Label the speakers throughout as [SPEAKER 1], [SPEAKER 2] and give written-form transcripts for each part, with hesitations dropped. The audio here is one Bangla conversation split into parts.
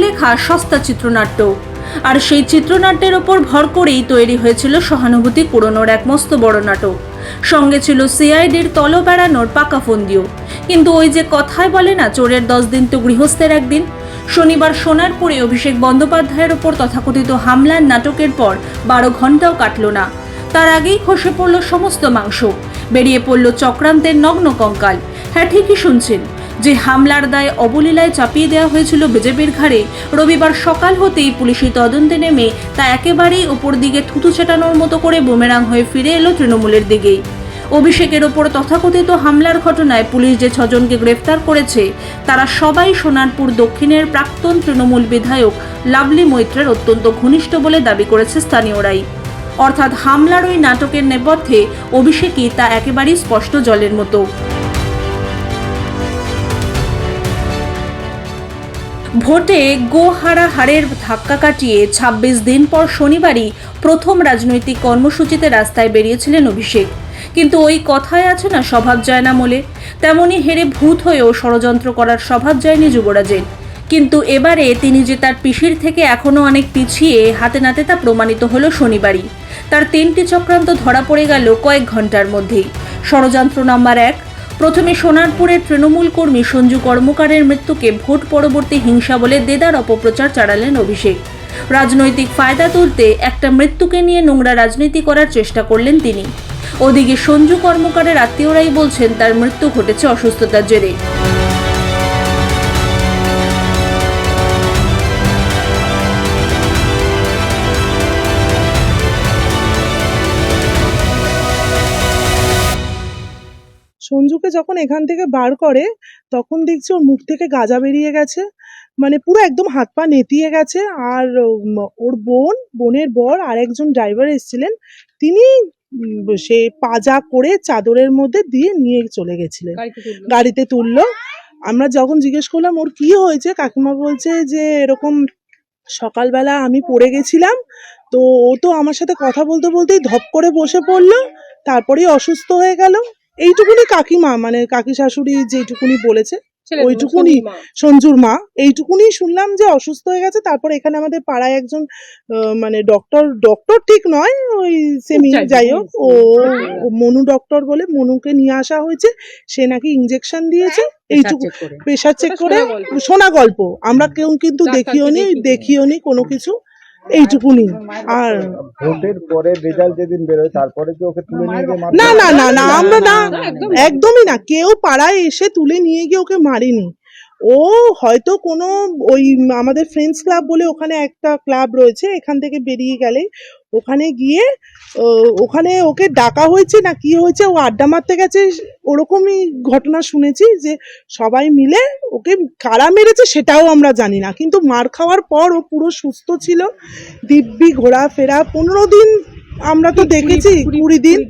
[SPEAKER 1] লেখা সস্তা চিত্রনাট্য। আর সেই চিত্রনাট্যের ওপর ভর করেই তৈরি হয়েছিল সহানুভূতি কুড়োনোর এক মস্ত বড় নাটক। সঙ্গে ছিল সিআইডির তল বেড়ানোর পাকা ফন্দিও। কিন্তু ওই যে কথায় বলে না, চোরের 10 দিন তো গৃহস্থের একদিন। শনিবার সোনারপুরে অভিষেক বন্দ্যোপাধ্যায়ের ওপর তথাকথিত হামলার নাটকের পর 12 ঘন্টাও কাটল না। তার আগেই খসে পড়ল সমস্ত মাংস, বেরিয়ে পড়ল চক্রান্তের নগ্ন কঙ্কাল। হ্যাঁ, ঠিকই শুনছেন, যে হামলার দায় অবলীলায় চাপিয়ে দেওয়া হয়েছিল বিজেপির ঘাড়ে, রবিবার সকাল হতেই পুলিশি তদন্তে নেমে তা একেবারেই ওপর দিকে থুতু ছেটানোর মতো করে বুমেরাং হয়ে ফিরে এলো তৃণমূলের দিকেই। অভিষেকের ওপর তথাকথিত হামলার ঘটনায় পুলিশ যে 6 জনকে গ্রেফতার করেছে, তারা সবাই সোনারপুর দক্ষিণের প্রাক্তন তৃণমূল বিধায়ক লাভলি মৈত্রের অত্যন্ত ঘনিষ্ঠ বলে দাবি করেছে স্থানীয়রাই। অর্থাৎ হামলার ওই নাটকের নেপথ্যে অভিষেকই তা একেবারেই স্পষ্ট জলের মতো। ভোটে গো হারাহারের ধাক্কা কাটিয়ে 26 দিন পর শনিবারই প্রথম রাজনৈতিক কর্মসূচিতে রাস্তায় বেরিয়েছিলেন অভিষেক। কিন্তু ওই কথায় আছে না, স্বভাব যায় না মোলে, তেমনি হেরে ভূত হয়েও ষড়যন্ত্র করার স্বভাব যায়নি যুবরাজের। কিন্তু এবারে তিনি যে তার পিসির থেকে এখনও অনেক পিছিয়ে, হাতে নাতে তা প্রমাণিত হলো শনিবারই। তার 3টি চক্রান্ত ধরা পড়ে গেল কয়েক ঘন্টার মধ্যেই। ষড়যন্ত্র নাম্বার 1, প্রথমে সোনারপুরের তৃণমূল কর্মী সঞ্জু কর্মকারের মৃত্যুকে ভোট পরবর্তী হিংসা বলে দেদার অপপ্রচার চালালেন অভিষেক। রাজনৈতিক ফায়দা তুলতে একটা মৃত্যুকে নিয়ে নোংরা রাজনীতি করার চেষ্টা করলেন তিনি। ওদিকে সঞ্জু কর্মকারের আত্মীয়রাই বলছেন তার মৃত্যু ঘটেছে অসুস্থতার জেরে।
[SPEAKER 2] সঞ্জুকে যখন এখান থেকে বার করে তখন দেখছি ওর মুখ থেকে গাঁজা বেরিয়ে গেছে, মানে পুরো একদম হাত পা নেতিয়ে গেছে। আর ওর বোনের বর আর একজন ড্রাইভার এসেছিলেন, তিনি সে পাজা করে চাদরের মধ্যে দিয়ে নিয়ে চলে গেছিলেন, গাড়িতে তুললো। আমরা যখন জিজ্ঞেস করলাম ওর কি হয়েছে, কাকিমা বলছে যে এরকম সকালবেলা আমি পড়ে গেছিলাম, তো ও তো আমার সাথে কথা বলতে বলতেই ধপ করে বসে পড়লো, তারপরেই অসুস্থ হয়ে গেল। এইটুকুনি কাকিমা, মানে কাকি শাশুড়ি যেটুকুনি বলেছে, ওইটুকুনি সঞ্জুর মা, এইটুকুনি শুনলাম যে অসুস্থ হয়ে গেছে। তারপর এখানে আমাদের পাড়ায় একজন মানে ডক্টর ঠিক নয়, ওই সেমি যাই হোক, ও মনু ডক্টর বলে, মনুকে নিয়ে আসা হয়েছে, সে definitely ইনজেকশন দিয়েছে। এইটুকু প্রেশার চেক করে, শোনা গল্প, আমরা কেউ কিন্তু দেখিওনি কোনো কিছু, এইটুকুনি। আর
[SPEAKER 3] ভোটের পরে রেজাল্ট যেদিন বেরোয় তারপরে কি ওকে তুলে নিয়ে গিয়ে
[SPEAKER 2] না না না না আমরা না, একদমই না, কেউ পাড়ায় এসে তুলে নিয়ে গিয়ে ওকে মারিনি। ও হয়তো কোনো ওই আমাদের ফ্রেন্ডস ক্লাব বলে ওখানে একটা ক্লাব রয়েছে, এখান থেকে বেরিয়ে গেলে ওখানে গিয়ে ওখানে ওকে ডাকা হয়েছে না কি হয়েছে, ও আড্ডা মারতে গেছে, ওরকমই ঘটনা শুনেছি। যে সবাই মিলে ওকে কারা মেরেছে সেটাও আমরা জানি না, কিন্তু মার খাওয়ার পর ও পুরো সুস্থ ছিল, দিব্যি ঘোরাফেরা। 15 দিন আমরা তো দেখেছি, 20 দিন,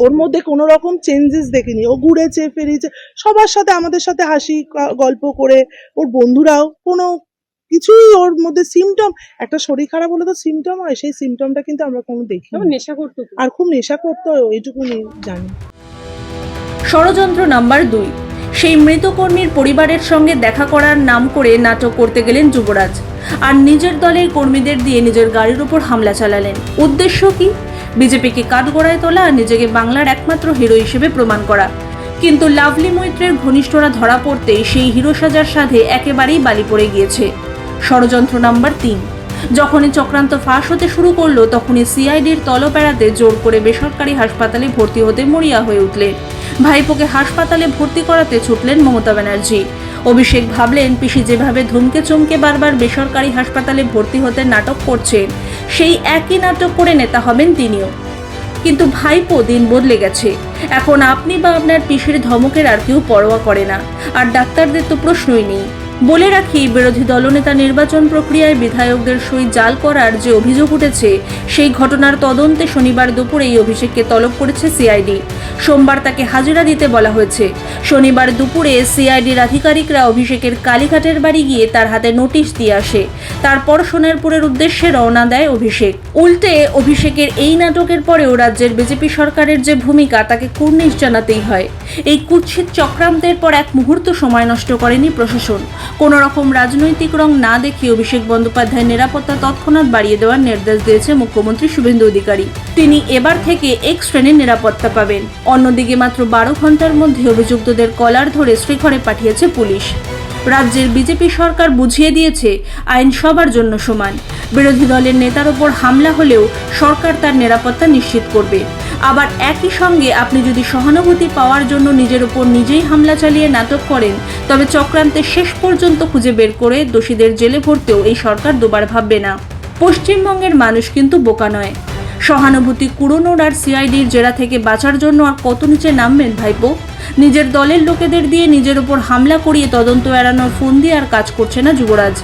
[SPEAKER 2] ওর মধ্যে কোনো রকম চেঞ্জেস দেখিনি। ও ঘুরেছে ফিরেছে সবার সাথে, আমাদের সাথে হাসি গল্প করে, ওর বন্ধুরাও, কোনো কিছুই ওর মধ্যে সিমটম, একটা শরীর খারাপ হলে তো সিমটম হয়, সেই সিমটমটা কিন্তু আমরা কোনো দেখিনি।
[SPEAKER 1] নেশা করতো,
[SPEAKER 2] আর খুব নেশা করতো, এইটুকুনি জানি।
[SPEAKER 1] ষড়যন্ত্র নাম্বার 2, সেই মৃত কর্মীর পরিবারের সঙ্গে দেখা করার নাম করে নাটক করতে গেলেন যুবরাজ, আর নিজের দলের কর্মীদের দিয়ে নিজের গাড়ির উপর হামলা চালালেন। উদ্দেশ্য কি? বিজেপিকে কাঠগড়ায় তোলা আর নিজেকে বাংলার একমাত্র হিরো হিসেবে প্রমাণ করা। কিন্তু লাভলি মৈত্রের ঘনিষ্ঠরা ধরা পড়তে সেই হিরো সাজার সাধে একেবারেই বালি পড়ে গিয়েছে। ষড়যন্ত্র নাম্বার 3, যখনই চক্রান্ত ফাঁস হতে শুরু করলো তখনই সিআইডির তলপেড়াতে জোর করে বেসরকারি হাসপাতালে ভর্তি হতে মরিয়া হয়ে উঠলেন। ভাইপোকে হাসপাতালে ভর্তি করাতে ছুটলেন মমতা ব্যানার্জি। অভিষেক ভাবলেন পিসি যেভাবে ধমকে চমকে বারবার বেসরকারি হাসপাতালে ভর্তি হতে নাটক করছেন, সেই একই নাটক করে নেতা হবেন তিনিও। কিন্তু ভাইপো দিন বদলে গেছে, এখন আপনি বা আপনার পিসির ধমকের আর কেউ পরোয়া করে না, আর ডাক্তারদের তো প্রশ্নই নেই। বলে রাখি, বিরোধী দলনেতা নির্বাচন প্রক্রিয়ায় বিধায়কদের সই জাল করার যে অভিযোগ উঠেছে, সেই ঘটনার তদন্তে শনিবার দুপুরে এই অভিষেককে তলব করেছে সিআইডি। সোমবার তাকে হাজিরা দিতে বলা হয়েছে। শনিবার দুপুরে সিআইডির আধিকারিকরা অভিষেকের কালীঘাটের বাড়ি গিয়ে তার হাতে নোটিশ দিয়ে আসে। তারপর সোনারপুরের উদ্দেশ্যে রওনা দেয় অভিষেক। উল্টে অভিষেকের এই নাটকের পরেও রাজ্যের বিজেপি সরকারের যে ভূমিকা, তাকে কুর্নিশ জানাতেই হয়। এই কুৎসিত চক্রান্তের পর এক মুহূর্ত সময় নষ্ট করেনি প্রশাসন, কোনো রকম রাজনৈতিক রং না দেখে অভিষেক বন্দ্যোপাধ্যায়ের নিরাপত্তা তৎক্ষণাৎ বাড়িয়ে দেওয়ার নির্দেশ দিয়েছে মুখ্যমন্ত্রী শুভেন্দু অধিকারী। তিনি এবার থেকে এক্স শ্রেণীর নিরাপত্তা পাবেন। অন্যদিকে মাত্র 12 ঘন্টার মধ্যে অভিযুক্তদের কলার ধরে শ্রীঘরে পাঠিয়েছে পুলিশ। রাজ্যের বিজেপি সরকার বুঝিয়ে দিয়েছে আইন সবার জন্য সমান। বিরোধী দলের নেতার ওপর হামলা হলেও সরকার তার নিরাপত্তা নিশ্চিত করবে। আবার একই সঙ্গে আপনি যদি সহানুভূতি পাওয়ার জন্য নিজের ওপর নিজেই হামলা চালিয়ে নাটক করেন, তবে চক্রান্তের শেষ পর্যন্ত খুঁজে বের করে দোষীদের জেলে ভরতেও এই সরকার দুবার ভাববে না। পশ্চিমবঙ্গের মানুষ কিন্তু বোকা নয়। সহানুভূতি কুড়োনোর আর সিআইডির জেরা থেকে বাঁচার জন্য আর কত নিচে নামবেন ভাইপো? নিজের দলের লোকেদের দিয়ে নিজের ওপর হামলা করিয়ে তদন্ত এড়ানোর ফোন দিয়ে আর কাজ করছে না যুবরাজ।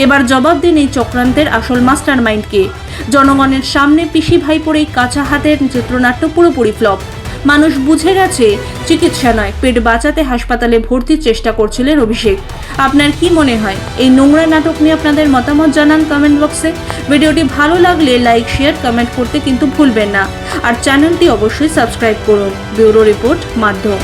[SPEAKER 1] এবার জবাব দিন এই চক্রান্তের আসল মাস্টার মাইন্ডকে। জনগণের সামনে পিসি ভাইপোর এই কাঁচা হাতের চিত্রনাট্য পুরোপুরি ফ্লপ। মানুষ বুঝে গেছে চিকিৎসা নয়, পেট বাঁচাতে হাসপাতালে ভর্তির চেষ্টা করছিলেন অভিষেক। আপনার কি মনে হয় এই নোংরা নাটক নিয়ে আপনাদের মতামত জানান কমেন্ট বক্সে। ভিডিওটি ভালো লাগলে লাইক, শেয়ার, কমেন্ট করতে কিন্তু ভুলবেন না। আর চ্যানেলটি অবশ্যই সাবস্ক্রাইব করুন। ব্যুরো রিপোর্ট, মাধ্যম।